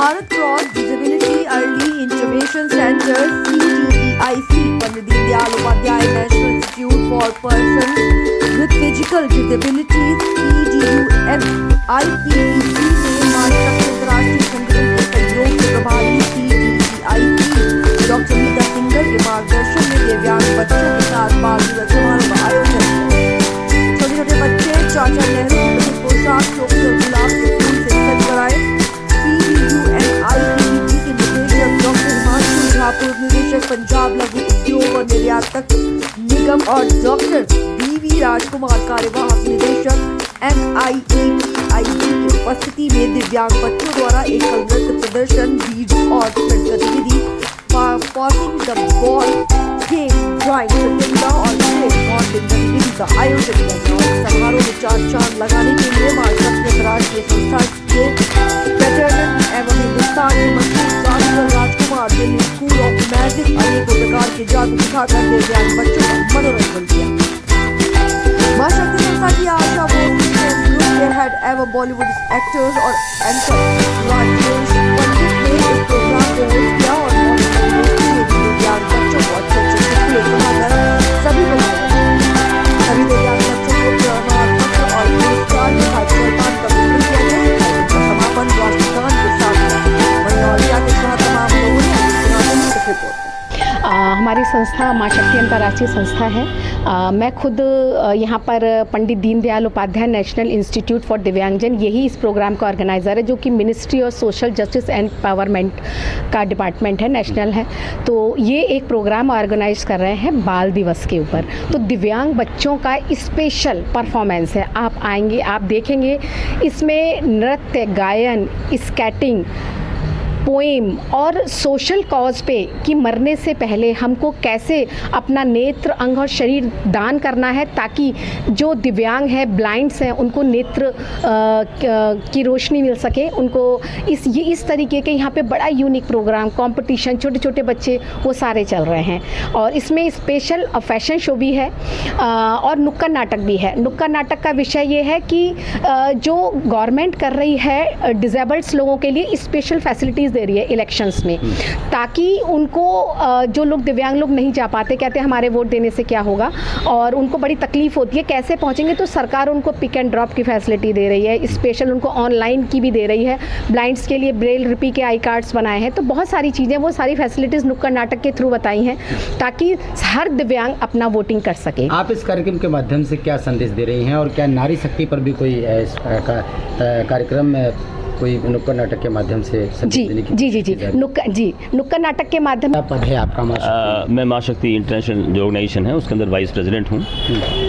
Bharat cross disability early intervention centre CDEIC Pandit Deendayal Upadhyay national institute for person with physical disabilities PDUM-IPEC ने महाराष्ट्र अंतर्राष्ट्रीय संगठन के सहयोग से प्रभारी CDEIC डॉक्टर मीता सिंगर के मार्गदर्शन में दिव्यांग बच्चों के साथ बाल दिवस समारोह का आयोजन किया। छोटे छोटे बच्चे चाचा नेहरू की पोशाक डॉक्टर गुलाब के फूल से सज कराए। CDUM-IPEC के निदेशक डॉक्टर हिमांशु ठाकुर, निदेशक पंजाब लघु उद्योग और निर्यातक निगम और डॉक्टर BV राजकुमार, कार्यवाहक निदेशक MIAPIB की उपस्थिति में दिव्यांग बच्चों द्वारा एकल नृत्य प्रदर्शन, बीज और फिल्म गतिविधि, passing the ball game, drawing प्रतियोगिता और मॉडलिंग गतिविधि का आयोजन किया गया। समारोह में चार चांद लगाने के लिए महाराष्ट्र अंतर्राष्ट्रीय संस्था के वेटरन एवं हिंदुस्तान के मंत्री doctor Rajkumar, Delhi school of magic अनेकों प्रकार के जादू दिखाकर दिव्यांग बच्चों का मनोरंजन किया। महाशक्ति संस्था की आशा भोसले ग्रुप के हेड एवं बॉलीवुड एक्टर्स और एंकर राजेश पंडित ने इस प्रोग्राम को होस्ट किया और दिव्यांग बच्चों को अच्छे चुटकुले सुनाकर सभी को दिव्यांग बच्चों को प्रमाण पत्र और पुरस्कार दिखाकर सम्मान का वितरण किया गया। समापन राष्ट्रगान के साथ मनोरंजन के साथ तमाम लोगों ने रिपोर्ट। हमारी संस्था माँ शक्ति अंतर्राष्ट्रीय संस्था है। मैं खुद यहाँ पर Pandit Deendayal Upadhyay national institute for Divyangjan, यही इस प्रोग्राम का ऑर्गेनाइज़र है, जो कि ministry of social justice and empowerment का डिपार्टमेंट है, नेशनल है। तो ये एक प्रोग्राम ऑर्गेनाइज कर रहे हैं बाल दिवस के ऊपर। तो दिव्यांग बच्चों का स्पेशल परफॉर्मेंस है, आप आएंगे, आप देखेंगे। इसमें नृत्य, गायन, स्केटिंग, पोएम और सोशल कॉज पे कि मरने से पहले हमको कैसे अपना नेत्र, अंग और शरीर दान करना है, ताकि जो दिव्यांग हैं, ब्लाइंड्स हैं, उनको नेत्र की रोशनी मिल सके उनको। इस तरीके के यहाँ पे बड़ा यूनिक प्रोग्राम, कंपटीशन, छोटे छोटे बच्चे वो सारे चल रहे हैं। और इसमें स्पेशल फैशन शो भी है और नुक्कड़ नाटक भी है। नुक्कड़ नाटक का विषय ये है कि जो गवर्नमेंट कर रही है डिसेबल्ड लोगों के लिए स्पेशल फैसिलिटीज़ दे रही है इलेक्शंस में, ताकि उनको जो लोग दिव्यांग लोग नहीं जा पाते, कहते हैं हमारे वोट देने से क्या होगा, और उनको बड़ी तकलीफ होती है कैसे पहुंचेंगे, तो सरकार उनको पिक एंड ड्रॉप की फैसिलिटी दे रही है। स्पेशल उनको ऑनलाइन की भी दे रही है। ब्लाइंड्स के लिए ब्रेल लिपि के आई कार्ड्स बनाए हैं। तो बहुत सारी चीज़ें, वो सारी फैसिलिटीज़ नुक्कड़ नाटक के थ्रू बताई हैं, ताकि हर दिव्यांग अपना वोटिंग कर सके। आप इस कार्यक्रम के माध्यम से क्या संदेश दे रही हैं, और क्या नारी शक्ति पर भी कोई कार्यक्रम में कोई नुक्कड़ नाटक के माध्यम से जी नुक्कड़ नाटक के माध्यम। क्या पद है आपका? मैं माँ शक्ति इंटरनेशनल जो ऑर्गेनाइजेशन है उसके अंदर वाइस प्रेसिडेंट हूँ।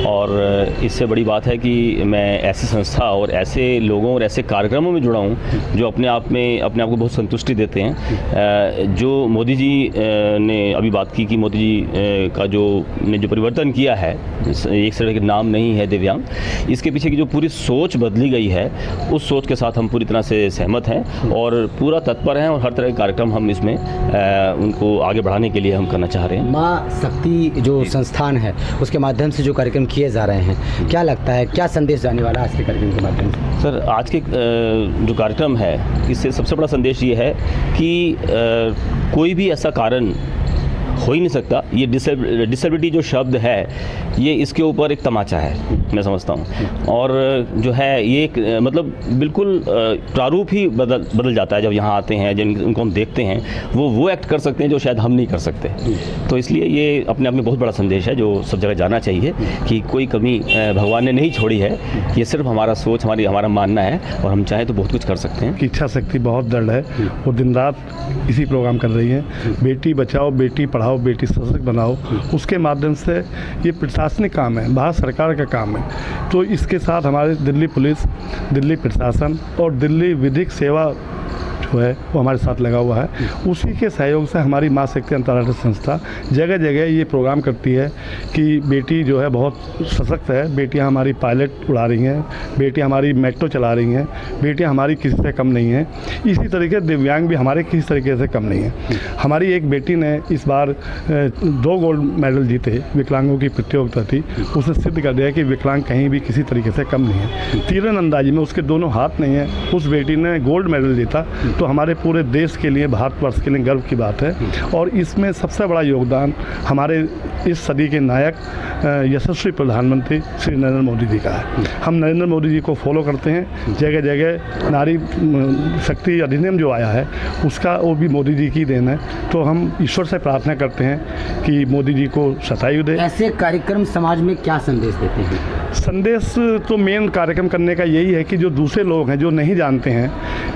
और इससे बड़ी बात है कि मैं ऐसी संस्था और ऐसे लोगों और ऐसे कार्यक्रमों में जुड़ा हूँ जो अपने आप को बहुत संतुष्टि देते हैं। जो मोदी जी ने अभी बात की कि मोदी जी का जो परिवर्तन किया है, एक तरह के नाम नहीं है दिव्यांग, इसके पीछे की जो पूरी सोच बदली गई है, उस सोच के साथ हम पूरी तरह से सहमत हैं और पूरा तत्पर हैं, और हर तरह के कार्यक्रम हम इसमें उनको आगे बढ़ाने के लिए हम करना चाह रहे हैं। माँ शक्ति जो संस्थान है उसके माध्यम से जो कार्यक्रम किए जा रहे हैं, क्या लगता है क्या संदेश जाने वाला है आज के कार्यक्रम के माध्यम से? सर, आज के जो कार्यक्रम है, इससे सबसे बड़ा संदेश ये है कि कोई भी ऐसा कारण हो ही नहीं सकता। ये डिसेबिलिटी जो शब्द है, ये इसके ऊपर एक तमाचा है, मैं समझता हूँ। और जो है ये एक मतलब बिल्कुल प्रारूप ही बदल जाता है जब यहाँ आते हैं, जिनको हम देखते हैं वो एक्ट कर सकते हैं जो शायद हम नहीं कर सकते। तो इसलिए ये अपने आप में बहुत बड़ा संदेश है जो सब जगह जाना चाहिए कि कोई कमी भगवान ने नहीं छोड़ी है। ये सिर्फ हमारा सोच, हमारा मानना है, और हम चाहें तो बहुत कुछ कर सकते हैं। इच्छा शक्ति बहुत दृढ़ है, वो दिन रात इसी प्रोग्राम कर रही है। बेटी बचाओ, बेटी पढ़ाओ, बेटी सशक्त बनाओ, उसके माध्यम से ये प्रशासनिक काम है, भारत सरकार का काम है। तो इसके साथ हमारे दिल्ली पुलिस, दिल्ली प्रशासन और दिल्ली विधिक सेवा जो है वो हमारे साथ लगा हुआ है। उसी के सहयोग से हमारी माँ शक्ति अंतर्राष्ट्रीय संस्था जगह जगह ये प्रोग्राम करती है कि बेटी जो है बहुत सशक्त है, बेटियां हमारी पायलट उड़ा रही हैं, बेटियां हमारी मेट्रो चला रही हैं, बेटियां हमारी किसी से कम नहीं हैं। इसी तरीके दिव्यांग भी हमारे किसी तरीके से कम नहीं है। हमारी एक बेटी ने इस बार 2 गोल्ड मेडल जीते, विकलांगों की प्रतियोगिता थी, उसने सिद्ध कर दिया कि विकलांग कहीं भी किसी तरीके से कम नहीं है। तीरंदाजी में उसके दोनों हाथ नहीं है, उस बेटी ने गोल्ड मेडल जीता। तो हमारे पूरे देश के लिए, भारतवर्ष के लिए गर्व की बात है। और इसमें सबसे बड़ा योगदान हमारे इस सदी के नायक यशस्वी प्रधानमंत्री श्री नरेंद्र मोदी जी का है। हम नरेंद्र मोदी जी को फॉलो करते हैं। जगह जगह नारी शक्ति अधिनियम जो आया है उसका वो भी मोदी जी की देन है। तो हम ईश्वर से प्रार्थना करते हैं कि मोदी जी को शतायु दे। ऐसे कार्यक्रम समाज में क्या संदेश देते हैं? संदेश तो मेन कार्यक्रम करने का यही है कि जो दूसरे लोग हैं, जो नहीं जानते हैं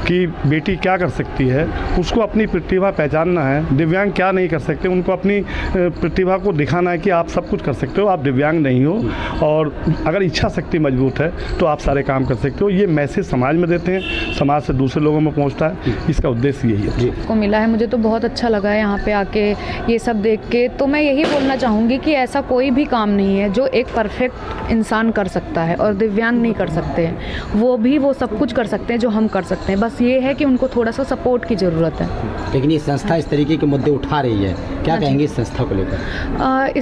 कि बेटी क्या कर सकती है, उसको अपनी प्रतिभा पहचानना है। दिव्यांग क्या नहीं कर सकते, उनको अपनी प्रतिभा को दिखाना है कि आप सब कुछ कर सकते हो, आप दिव्यांग नहीं हो, और अगर इच्छा शक्ति मजबूत है तो आप सारे काम कर सकते हो। ये मैसेज समाज में देते हैं, समाज से दूसरे लोगों में पहुंचता है। इसका उद्देश्य यही है। को मिला है, मुझे तो बहुत अच्छा लगा है यहाँ पे आके ये सब देख के। तो मैं यही बोलना चाहूँगी कि ऐसा कोई भी काम नहीं है जो एक परफेक्ट इंसान कर सकता है और दिव्यांग नहीं कर सकते हैं। वो सब कुछ कर सकते हैं जो हम कर सकते हैं। बस ये है कि उनको थोड़ा सा सपोर्ट की ज़रूरत है। लेकिन ये संस्था इस तरीके के मुद्दे उठा रही है, क्या कहेंगे इस संस्था को लेकर?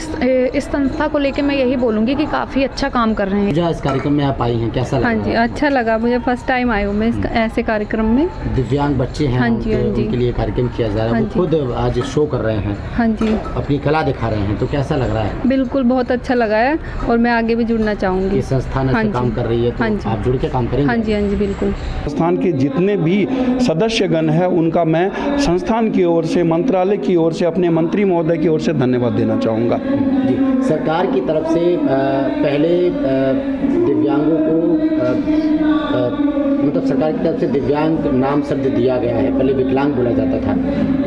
इस संस्था को लेकर मैं यही बोलूँगी कि काफ़ी अच्छा काम कर रहे हैं। जो इस कार्यक्रम में आप आई हैं, कैसा लगा? हाँ जी, अच्छा लगा। मुझे फर्स्ट टाइम आई हूँ मैं ऐसे कार्यक्रम में। दिव्यांग बच्चे हैं, हाँ जी, हाँ जी। उनके लिए कार्यक्रम किया जा रहा है। वो खुद आज शो कर रहे हैं, हाँ जी, अपनी कला दिखा रहे हैं, तो कैसा लग रहा है? बिल्कुल बहुत अच्छा लगा है और मैं आगे भी जुड़ना चाहूँगी। संस्थान ऐसे काम कर रही है तो हाँ जी, आप जुड़ के काम करेंगे? हाँ जी, हाँ जी, बिल्कुल। संस्थान के जितने भी सदस्यगण हैं उनका मैं संस्थान की ओर से, मंत्रालय की ओर से, अपने मंत्री महोदय की ओर से धन्यवाद देना चाहूँगा। जी, सरकार की तरफ से पहले दिव्यांगों को मतलब सरकार की तरफ से दिव्यांग नाम शब्द दिया गया है, पहले विकलांग बोला जाता था।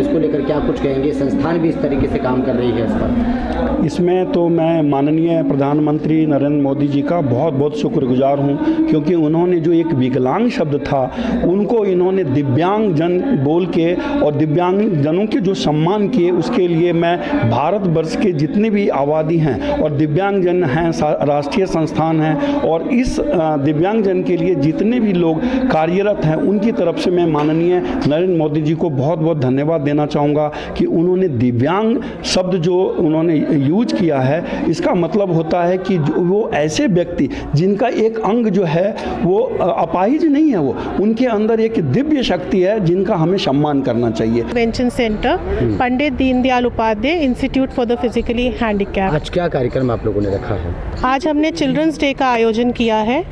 इसको लेकर क्या कुछ कहेंगे? संस्थान भी इस तरीके से काम कर रही है इस पर। इसमें तो मैं माननीय प्रधानमंत्री नरेंद्र मोदी जी का बहुत बहुत शुक्रगुजार हूं, क्योंकि उन्होंने जो एक विकलांग शब्द था उनको इन्होंने दिव्यांग जन बोल के और दिव्यांग जनों के जो सम्मान किए, उसके लिए मैं भारतवर्ष के जितने भी आबादी हैं और दिव्यांग जन हैं, राष्ट्रीय संस्थान हैं और इस दिव्यांग जन के लिए जितने भी लोग कार्यरत हैं उनकी तरफ से मैं माननीय नरेंद्र मोदी जी को बहुत बहुत धन्यवाद देना चाहूँगा कि उन्होंने दिव्यांग शब्द जो उन्होंने यूज किया है, इसका मतलब होता है कि वो ऐसे व्यक्ति जिनका एक अंग जो है वो अपाहिज नहीं है, वो उनके अंदर एक दिव्य शक्ति है जिनका हमें सम्मान करना चाहिए। Convention centre, Pandit Deendayal Upadhyay institute for the physically handicap. आज क्या कार्यक्रम आप लोगों ने रखा है? आज हमने चिल्ड्रंस डे का आयोजन किया है।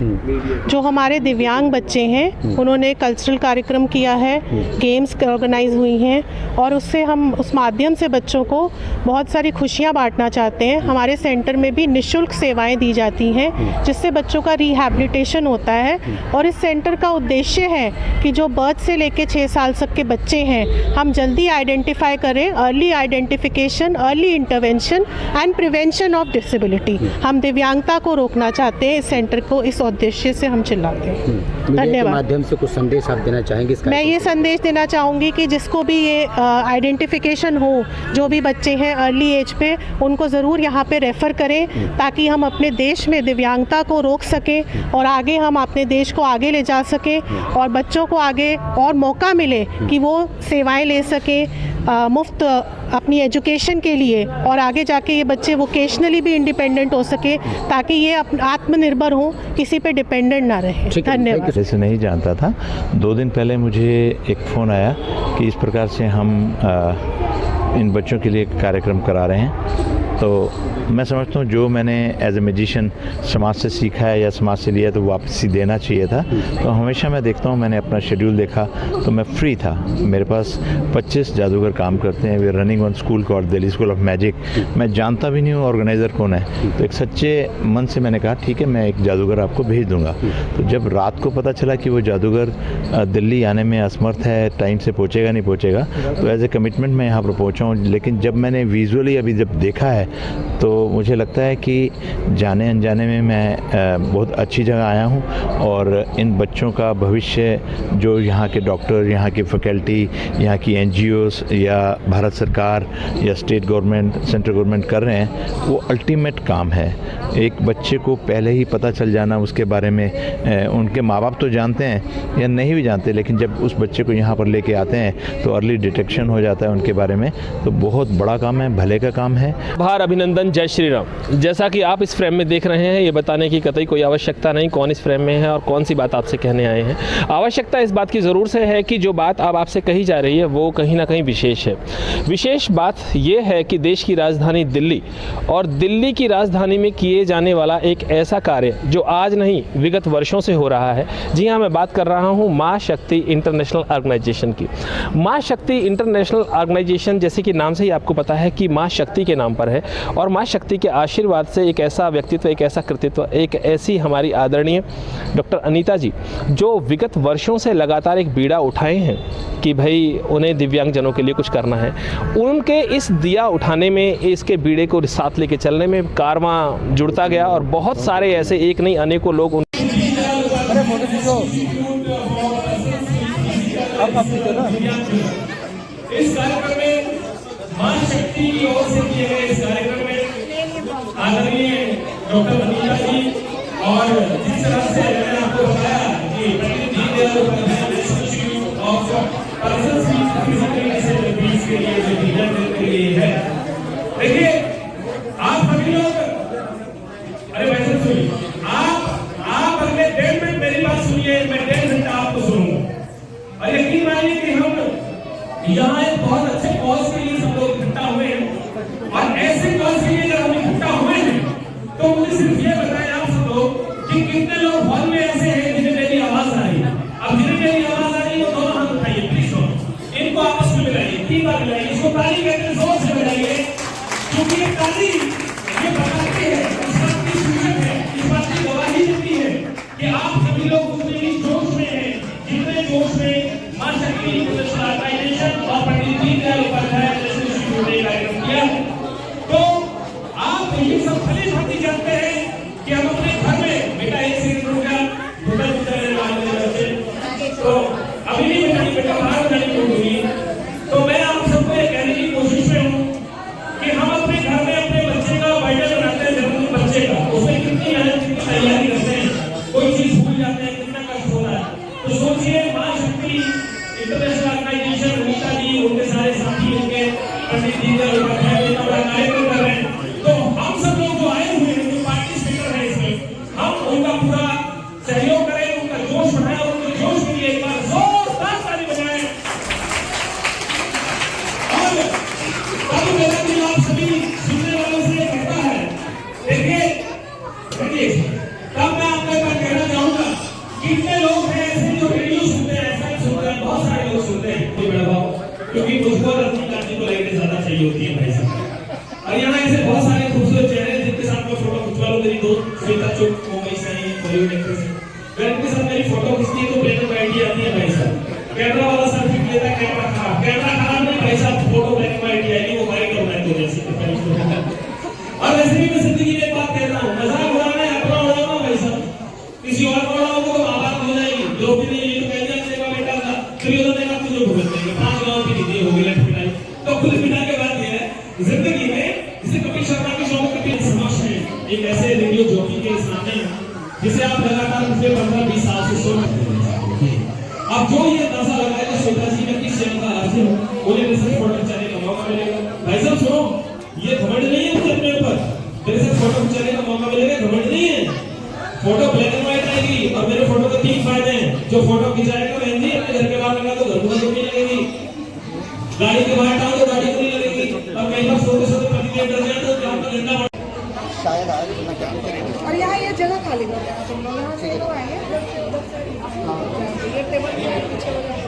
जो हमारे दिव्यांग बच्चे हैं उन्होंने कल्चरल कार्यक्रम किया है, गेम्स ऑर्गेनाइज हुई हैं और उससे हम उस माध्यम से बच्चों को बहुत सारी खुशियाँ बांटना चाहते हैं। हमारे सेंटर में भी निःशुल्क सेवाएं दी जाती हैं जिससे बच्चों का रिहैबिलिटेशन होता है। और इस सेंटर का उद्देश्य है कि जो बर्थ से लेके 6 साल तक के बच्चे हैं हम जल्दी आइडेंटिफाई करें, early identification, early intervention and prevention of disability. हम दिव्यांगता को रोकना चाहते हैं। इस सेंटर को इस उद्देश्य से हम चिल्लाते हैं। धन्यवाद। माध्यम से कुछ संदेश आप देना चाहेंगे? मैं ये संदेश देना चाहूँगी कि जिसको भी ये आइडेंटिफिकेशन हो, जो भी बच्चे हैं अर्ली एज पे, उनको ज़रूर यहाँ पे रेफ़र करें ताकि हम अपने देश में दिव्यांगता को रोक सकें और आगे हम अपने देश को आगे ले जा सकें और बच्चों को आगे और मौका मिले कि वो सेवाएं ले सकें मुफ्त अपनी एजुकेशन के लिए और आगे जाके ये बच्चे वोकेशनली भी इंडिपेंडेंट हो सके ताकि ये आत्मनिर्भर हों, किसी पे डिपेंडेंट ना रहे। धन्यवाद। जैसे नहीं जानता था, 2 दिन पहले मुझे एक फ़ोन आया कि इस प्रकार से हम इन बच्चों के लिए कार्यक्रम करा रहे हैं। तो मैं समझता हूँ जो मैंने एज ए मैजिशियन समाज से सीखा है या समाज से लिया तो वापसी देना चाहिए था। तो हमेशा मैं देखता हूँ, मैंने अपना शेड्यूल देखा तो मैं फ्री था। मेरे पास 25 जादूगर काम करते हैं। वे running on school called Delhi school of magic. मैं जानता भी नहीं हूँ ऑर्गेनाइज़र कौन है। तो एक सच्चे मन से मैंने कहा ठीक है, मैं एक जादूगर आपको भेज दूँगा। तो जब रात को पता चला कि वो जादूगर दिल्ली आने में असमर्थ है, टाइम से पहुँचेगा नहीं पहुँचेगा, तो एज ए कमिटमेंट मैं यहाँ पर पहुँचा हूँ। लेकिन जब मैंने विजुअली अभी जब देखा है तो मुझे लगता है कि जाने अनजाने में मैं बहुत अच्छी जगह आया हूँ और इन बच्चों का भविष्य जो यहाँ के डॉक्टर, यहाँ की फैकल्टी, यहाँ की NGOs या भारत सरकार या स्टेट गवर्नमेंट, सेंट्रल गवर्नमेंट कर रहे हैं, वो अल्टीमेट काम है। एक बच्चे को पहले ही पता चल जाना उसके बारे में, उनके माँ बाप तो जानते हैं या नहीं भी जानते, लेकिन जब उस बच्चे को यहाँ पर लेके आते हैं तो अर्ली डिटेक्शन हो जाता है उनके बारे में। तो बहुत बड़ा काम है, भले का काम है। नमस्कार, अभिनंदन, जय श्री राम। जैसा कि आप इस फ्रेम में देख रहे हैं, ये बताने की कतई कोई आवश्यकता नहीं कौन इस फ्रेम में है और कौन सी बात आपसे कहने आए हैं। आवश्यकता इस बात की ज़रूर से है कि जो बात अब आपसे कही जा रही है वो कहीं ना कहीं विशेष है। विशेष बात ये है कि देश की राजधानी दिल्ली और दिल्ली की राजधानी में किए जाने वाला एक ऐसा कार्य जो आज नहीं विगत वर्षों से हो रहा है। जी हाँ, मैं बात कर रहा हूँ माँ शक्ति इंटरनेशनल ऑर्गेनाइजेशन की। माँ शक्ति इंटरनेशनल ऑर्गेनाइजेशन, जैसे कि नाम से ही आपको पता है कि माँ शक्ति के नाम पर है और माँ शक्ति के आशीर्वाद से एक ऐसा व्यक्तित्व, एक ऐसा कृतित्व, एक ऐसी हमारी आदरणीय डॉक्टर अनीता जी जो विगत वर्षों से लगातार एक बीड़ा उठाए हैं कि भाई उन्हें दिव्यांगजनों के लिए कुछ करना है। उनके इस दिया उठाने में, इसके बीड़े को साथ लेके चलने में कारवां जुड़ता गया और बहुत सारे ऐसे एक नहीं अनेकों लोग इस कार्यक्रम में मां शक्ति की ओर से किए गए इस कार्यक्रम में आदरणीय डॉक्टर अनीता जी और जिस तरह से मैंने आपको बताया कि Deendayal Upadhyay national institute of persons with physical disabilities के लिए जो डिजाइन के लिए है। देखिए आप सभी लोग, अरे वैसे सुनिए, आप अगले 1.5 मिनट मेरी बात सुनिए, मैं 1.5 घंटा आपको सुनूंगा। और यकीन मानिए कि हम यहाँ एक बहुत अच्छे कॉज के लिए सब लोग इकट्ठा हुए हैं और ऐसे कॉज के लिए जब हम इकट्ठा हुए हैं तो मुझे सिर्फ ये बताएं आप सब लोग कि कितने लोग हॉल में ऐसे हैं जिन्हें मेरी आवाज आ रही है। अब जिन्हें मेरी आवाज आ रही है वो दोनों हाथ उठाइए प्लीज। इनको आपस में मिलाइए, 3 बार मिलाइए, इसको ताली कहते हैं, जोर से मिलाइए, क्योंकि ये ताली ये बताती है, इस बात की सूचक है, इस बात की गवाही देती है कि आप सभी लोग उतने जोश में हैं जितने जोश में मां शक्ति इंटरनेशनल ऑर्गेनाइजेशन और पंडित दीनदयाल उपाध्याय नेशनल इंस्टीट्यूट ने कार्यक्रम किया। तो आप ये सब भली भांति जानते हैं कि हम अपने घर में, बेटा एक सेकंड रुक गया, तो अभी नहीं बताइए बेटा, बाहर जाने को होगी। तो मैं आप सबको ये कहने की कोशिश में हूँ कि हम अपने घर में अपने बच्चे का बर्थडे बनाते हैं, जन्मदिन बच्चे का, उसमें कितनी मेहनत, कितनी तैयारी करते हैं, कोई चीज भूल जाते हैं, कितना कष्ट होता है। तो सोचिए मां शक्ति इंटरनेशनल ऑर्गेनाइजेशन, अनीता जी, उनके सारे साथी, उनके पंडित दीनदयाल उपाध्याय इतना बड़ा कार्यक्रम कर रहे हैं। तो हम सब लोग जो आए हुए हैं, जो पार्टिसिपेटर हैं इसमें, हम उनका पूरा सहयोग करें, उनका जोश बढ़ाएं और उनके जोश के लिए एक बार जोरदार ताली बजाएं। और अभी मेरा दिल आप सभी सुनने वालों से कहता है, देखिए तब मैं आपको एक बार कहना चाहूंगा, कितने लोग हैं ऐसे जो रेडियो सुनते हैं, एफएम सुनते हैं, बहुत सारे लोग सुनते हैं, क्योंकि मुझको रजनीकांत जी को लाइटें ज्यादा चाहिए होती है भाई साहब। और यहाँ ऐसे बहुत सारे खूबसूरत चेहरे हैं जिनके साथ मैं फोटो खिंचवा लूं। मेरी दोस्त श्वेता चुग मुंबई से आई है, बॉलीवुड एक्ट्रेस है, अगर इनके साथ मेरी फोटो खिंचती है तो ब्लैक एंड व्हाइट ही आती है भाई साहब। कैमरा वाला सेल्फी लेता है, कैमरा खराब नहीं भाई साहब, फोटो ब्लैक एंड व्हाइट ही आएगी, वो व्हाइट और ब्लैक हो जाएगी। और वैसे भी मैं जिंदगी में एक बात कहता हूँ, मजाक उड़ाना है अपना उड़ाना भाई साहब, किसी और को उड़ाओगे तो माँ बाप हो जाएगी। जो भी नहीं ये तो कह दिया तेरा बेटा था, दुर्योधन ने कहा तुझे भुगत देंगे, 5 गाँव की नीति होगी लट पिटाई। तो खुद पिटा के बात यह है जिंदगी में, जिसे कपिल शर्मा के शो में कपिल समक्ष है एक ऐसे रेडियो जॉकी के सामने जिसे आप लगातार पिछले 15-20 साल से सुन रहे हैं। अब जो ये अंदाजा लगाए कि श्वेता जी में किस जन्म का अर्थ है, उन्हें मेरे साथ फोटो खिंचाने का मौका मिलेगा। भाई साहब सुनो, ये घमंड नहीं है मुझे अपने ऊपर, मेरे साथ फोटो खिंचाने का मौका मिलेगा, घमंड नहीं है। फोटो ब्लैक एंड व्हाइट आएगी और मेरे फोटो के 3 फायदे हैं। जो फोटो खिंचाएगा बहन जी अपने घर के बाहर लगा तो घर को नहीं लगेगी, गाड़ी के बाहर टांग तो गाड़ी को नहीं लगेगी, और कहीं पर सोते पति डर जाए तो काम का गंदा शायद। और यहाँ ये जगह खाली हो गया, तुम लोग यहाँ से तो आएंगे, ये टेबल पीछे हो जाएगा।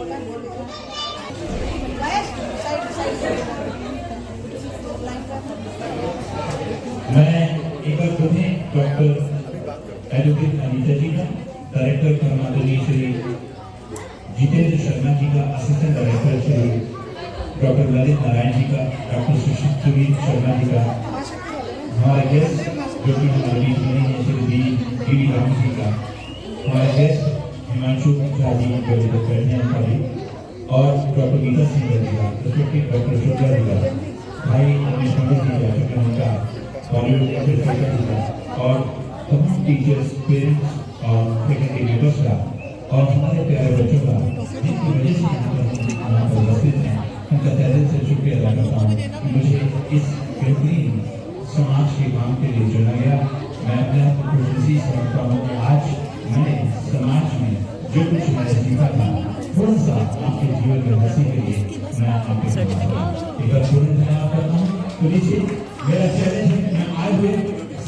बोला है बोल दीजिए मैं एक बार तुम्हें डॉक्टर एडवोकेट अनीता जी का, डायरेक्टर कर्मादरी श्री जितेंद्र शर्मा जी का, assistant director Shri doctor Lalit Narayan ji का, डॉक्टर सुशील शर्मा जी का, हमारे गेस्ट जो कि हमारे बीच में हैं श्री डी राम जी का, हमारे गेस्ट हिमांशु झा जी जो बैठे हैं हमारे, और डॉक्टर गीता सिंह जी का, डॉक्टर सुधा जी का, भाई रमेश पंडित जी का, बॉलीवुड एक्टर जी का, और तमाम टीचर्स, पेरेंट्स और फैकल्टी मेंबर्स का, और हमारे प्यारे बच्चों का जिनकी वजह से यहाँ पर उपस्थित हैं, उनका तहे दिल से शुक्रिया अदा करता हूँ कि मुझे इस बेहतरीन समाज के काम के लिए चुना गया। मैं अपने आप को खुशी समझता हूँ कि आज मैंने समाज में जो कुछ मैंने सीखा था थोड़ा सा आपके जीवन में हंसी के लिए मैं आपके एक बार पूर्ण धन्यवाद करता हूँ। तो नीचे मेरा चैलेंज है, मैं आज हुए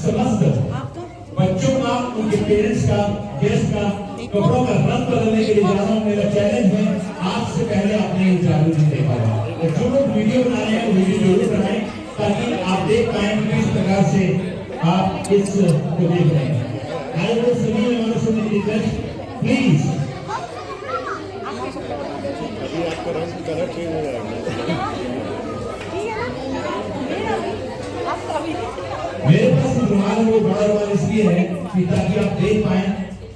समस्त बच्चों का, उनके पेरेंट्स का, गेस्ट का कपड़ों का रंग बदलने के लिए जा रहा हूँ। मेरा चैलेंज है, आज से पहले आपने ये चालू नहीं देखा होगा, और जो लोग वीडियो बना रहे हैं वो वीडियो जरूर बनाएं ताकि आप देख पाएं किस प्रकार से आप इस को देख रहे हैं। आई वो सभी हमारे सुनने की रिक्वेस्ट प्लीज, आपका रंग कलर चेंज हो जाएगा। मेरे पास रुमाल वो बड़ा रुमाल इसलिए है कि ताकि आप देख पाएं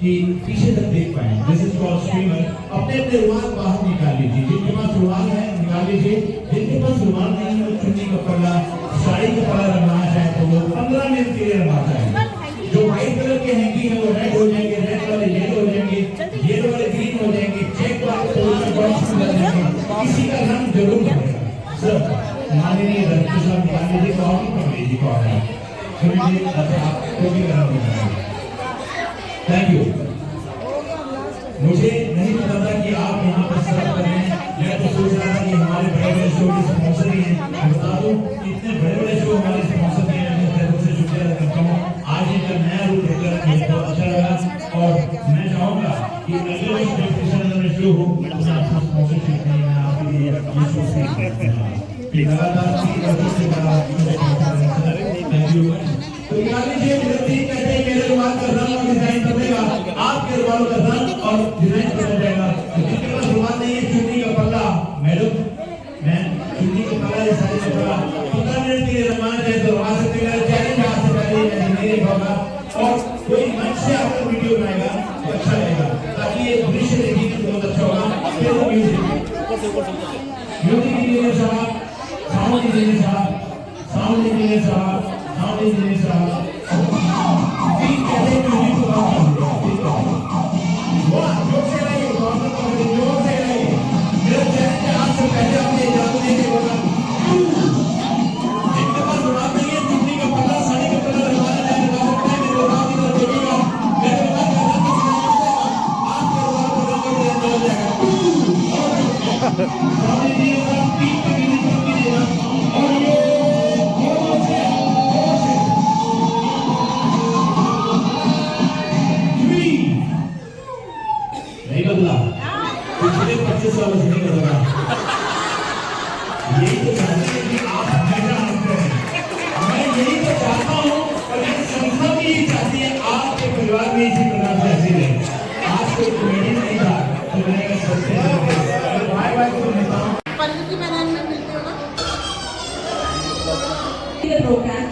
कि पीछे तक देख पाएं। This is for streamer. अपने अपने रुमाल बाहर निकाल लीजिए, जिनके पास रुमाल है निकाल लीजिए, जिनके पास रुमाल नहीं है चुन्नी का पल्ला, साड़ी का पल्ला रंगना चाहे तो वो 15 मिनट के लिए रंगा चाहे। जो व्हाइट कलर के हैंकी है वो रेड हो जाएंगे, रेड वाले येलो हो जाएंगे, येलो वाले ग्रीन हो जाएंगे, चेक वाले बॉक्स में लग जाएंगे। किसी का रंग जरूर बनेगा। सर माननीय रंग के साथ निकाल लीजिए, कौन कर लीजिए कौन है थैंक यू। मुझे नहीं पता था कि आप यहाँ पर सर्व कर रहे हैं। मैं तो सोच रहा था कि हमारे बड़े बड़े शो के स्पॉन्सर ही हैं। मैं बता दूं इतने बड़े बड़े शो हमारे स्पॉन्सर हैं, मैं दिल से शुक्रिया करता हूँ। आज इनका नया रूप देखकर मुझे बहुत अच्छा लगा, और मैं चाहूँगा कि अगले वर्ष जो कृष्ण में शो हो उसमें आपको स्पॉन्सरशिप नहीं, मैं आपके लिए ये शो से लगातार 3 वर्षों से थैंक यू। तो मान लीजिए कहते हैं मेरे रुमाल का रंग और डिजाइन बदलेगा, आपके रुमाल का रंग और डिजाइन बदल जाएगा। जिनके पास रुमाल नहीं है चुन्नी का पल्ला, मैडम मैं चुन्नी का पल्ला या साड़ी का पल्ला 15 मिनट के लिए रंगवाना चाहे तो रंगा सकते हैं। चैलेंज आज से पहले मैं नहीं होगा, और कोई मंच से आपको वीडियो बनाएगा तो अच्छा लगेगा, ताकि ये दृश्य देखिए तो बहुत अच्छा होगा। फिर म्यूजिक इंजीनियर साहब, साउंड इंजीनियर साहब, साउंड इंजीनियर साहब, साउंड इंजीनियर साहब, तीन कैसे म्यूजिक को काम करते हैं। वाह, जोर से लगाइए, जोर से लगाइए। मेरा चैलेंज है, आज से पहले आपने जादू नहीं बोला। जिनके पास रुमाल नहीं है, चुन्नी का पल्ला, साड़ी का पल्ला लगवाना है, लगा सकते हैं। मेरे रुमाल की तरफ देखिएगा, मेरे रुमाल का रंग आपके रुमाल का रंग बदल जाएगा। साउंड इंजीनियर साहब, तीन का म्यूजिक कीजिएगा, और ये नहीं बदला, पिछले 25 सालों से नहीं बदला। यही तो चाहते हैं कि आप हमेशा हंसते हैं। मैं यही तो चाहता हूँ, और ये संस्था भी यही चाहती है आपके परिवार में इसी प्रकार से हंसी रहे। आज कोई कॉमेडी नहीं था तो मैंने सोचते हैं भाई भाई को मिलता हूँ पल्लू की मैदान में मिलते हो ना ये प्रोग्राम।